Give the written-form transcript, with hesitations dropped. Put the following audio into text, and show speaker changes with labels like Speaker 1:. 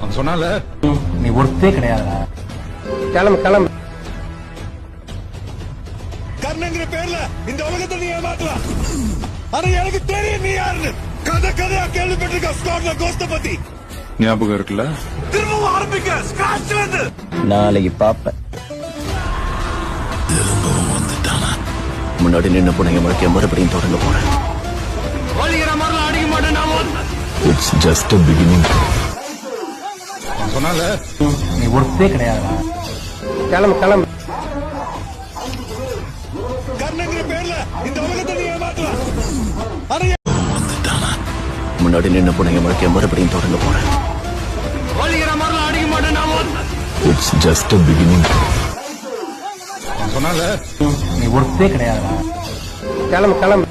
Speaker 1: அவன் சொன்னால
Speaker 2: நீ ஒருத்தே கிடையாதுடா. கிளம்பு கிளம்பு.
Speaker 3: கர்ணங்கிற பேர்ல இந்த உலகத்தை நீ ஏமாத்தலாம். ஆனா எனக்கு தெரியும் நீ யாருன்னு. கதையா கேள்விப்பட்டிருக்க ஸ்காட்ல கோஸ்ட பத்தி
Speaker 1: ஞாபகம் இருக்குல்ல?
Speaker 3: திரும்பவும் ஆரம்பிக்க ஸ்கிராட்ச்ல இருந்து.
Speaker 2: நாளைக்கு பாப்ப
Speaker 3: திரும்பவும் வந்துட்டானா?
Speaker 2: முன்னாடி நின்று போனீங்க முழுக்க மறுபடியும் தொடங்க போறேன்.
Speaker 3: அடிக்க மாட்டேன்.
Speaker 2: It's just a beginning.
Speaker 1: அவன் சொன்னால
Speaker 2: நீ ஒருத்தே கிடையாதுடா. கிளம்பு கிளம்பு.
Speaker 3: கர்ணங்கிற பேர்ல இந்த உலகத்தை நீ ஏமாத்தலாம். ஆனா வந்துட்டானா?
Speaker 2: முன்னாடி நின்று போனீங்க முழுக்க மறுபடியும் தொடங்க போறேன்.
Speaker 3: அடிக்க மாட்டேன்.
Speaker 2: It's just a beginning.
Speaker 1: அவன் சொன்னால
Speaker 2: நீ ஒருத்தே கிடையாதுடா. கிளம்பு கிளம்பு.